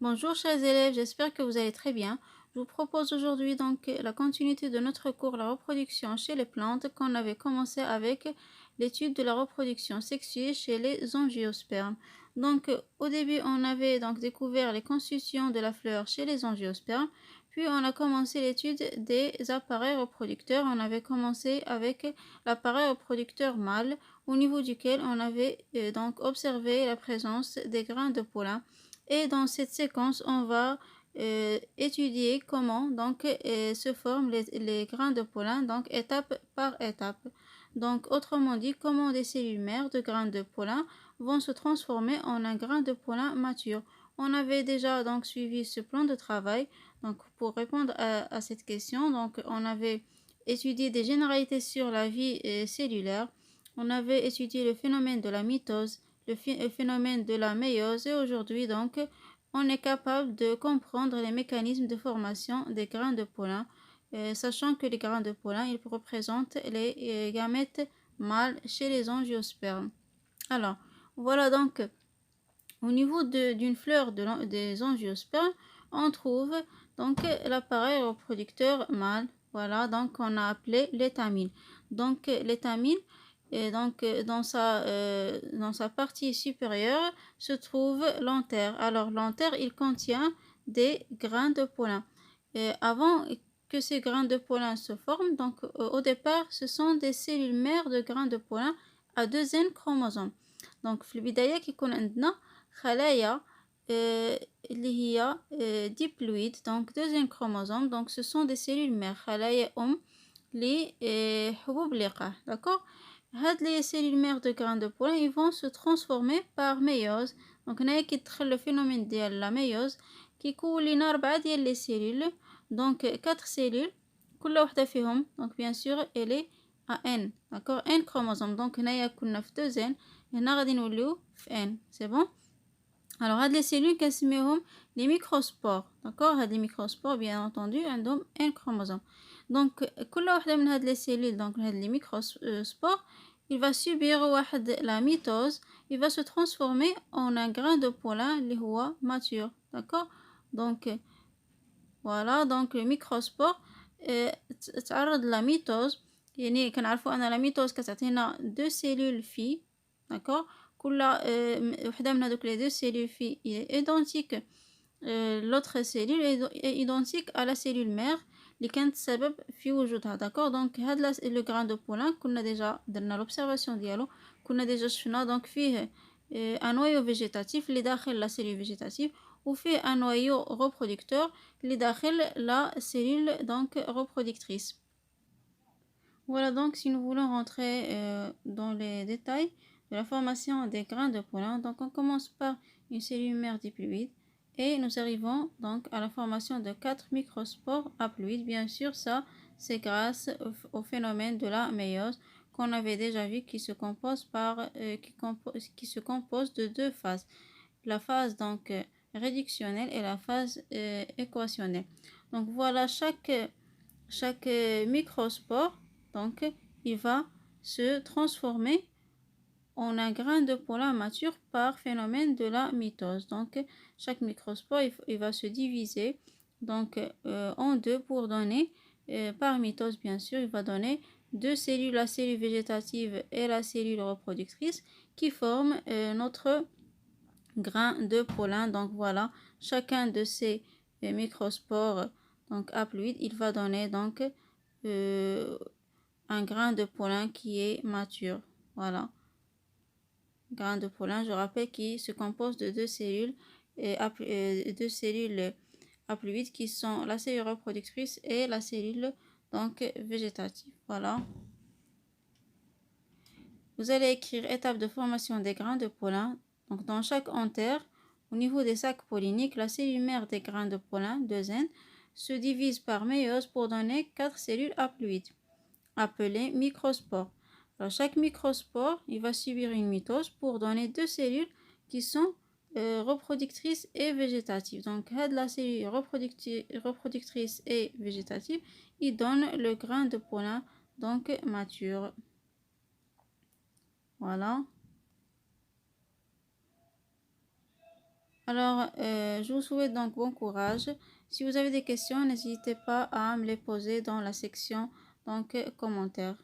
Bonjour chers élèves, j'espère que vous allez très bien. Je vous propose aujourd'hui donc la continuité de notre cours La reproduction chez les plantes qu'on avait commencé avec l'étude de la reproduction sexuée chez les angiospermes. Donc au début on avait donc découvert les constitutions de la fleur chez les angiospermes, puis on a commencé l'étude des appareils reproducteurs. On avait commencé avec l'appareil reproducteur mâle au niveau duquel on avait donc observé la présence des grains de pollen. Et dans cette séquence, on va étudier comment donc se forment les grains de pollen, donc étape par étape. Donc autrement dit, comment des cellules mères de grains de pollen vont se transformer en un grain de pollen mature. On avait déjà donc suivi ce plan de travail. Donc pour répondre à cette question, donc on avait étudié des généralités sur la vie cellulaire. On avait étudié le phénomène de la mitose, le phénomène de la méiose, et aujourd'hui donc on est capable de comprendre les mécanismes de formation des grains de pollen, sachant que les grains de pollen ils représentent les gamètes mâles chez les angiospermes. Alors voilà donc au niveau d'une fleur des angiospermes, on trouve donc l'appareil reproducteur mâle. Voilà, donc on a appelé l'étamine. Donc l'étamine, et donc dans sa partie supérieure se trouve l'antère. Alors l'antère, il contient des grains de pollen. Et avant que ces grains de pollen se forment, donc au départ, ce sont des cellules mères de grains de pollen à 2 N chromosomes. Donc في البداية كيكون عندنا خلايا اللي هي diploïdes, donc deuxième chromosome. Donc ce sont des cellules mères, خلايا لحبوب اللقاح. D'accord. Les cellules mères de grains de pollen ils vont se transformer par méiose. Donc هنايا كيدخل le phénomène ديال la méiose كيكون لنا 4 ديال les cellules, donc 4 cellules كل وحده فيهم donc bien sûr elle est à n, d'accord, n chromosome. donc هنايا كنا في 2 n, هنا غادي نوليو في n. c'est bon. alors هاد les cellules كنسميوهم les microspores, d'accord. هاد les microspores bien entendu عندهم n chromosome. donc كل وحده من هاد les cellules, donc هاد les microspores, il va subir واحد la mitose, il va se transformer en un grain de pollen اللي هو mature, d'accord. donc voilà, donc le microspore تعرض la mitose. يعني كنعرفوا ان la mitose كتعطينا 2 cellules filles, d'accord. كل وحده من هذوك les 2 cellules filles est identique, l'autre cellule est identique à la cellule mère اللي كانت السبب في وجودها, d'accord. donc هذا le grain de pollen كنا déjà درنا l'observation ديالو, كنا déjà شفنا donc فيه un noyau végétatif اللي داخل la cellule végétative, وفيه un noyau reproducteur اللي داخل la cellule donc reproductrice. Voilà, donc si nous voulons rentrer dans les détails de la formation des grains de pollen, donc on commence par une cellule mère diploïde et nous arrivons donc à la formation de 4 microspores haploïdes. Bien sûr, ça c'est grâce au phénomène de la méiose qu'on avait déjà vu, qui se compose de 2 phases. La phase donc réductionnelle et la phase équationnelle. Donc voilà, chaque microspore, donc il va se transformer en un grain de pollen mature par phénomène de la mitose. donc chaque microspore il va se diviser donc en deux pour donner par mitose, bien sûr, il va donner 2 cellules, la cellule végétative et la cellule reproductrice, qui forment notre grain de pollen. donc voilà, chacun de ces microspores donc haploïdes, il va donner donc un grain de pollen qui est mature. Voilà, grain de pollen, je rappelle, qui se compose de 2 cellules haploïdes qui sont la cellule reproductrice et la cellule donc végétative. Voilà, vous allez écrire étape de formation des grains de pollen. Donc dans chaque antère, au niveau des sacs polliniques, la cellule mère des grains de pollen, 2N, se divise par méiose pour donner 4 cellules haploïdes, appelées microspores. Alors chaque microspore, il va subir une mitose pour donner 2 cellules qui sont reproductrices et végétatives. Donc la cellule reproductrice et végétative, il donne le grain de pollen donc mature. Voilà. Alors, je vous souhaite donc bon courage. Si vous avez des questions, n'hésitez pas à me les poser dans la section donc commentaires.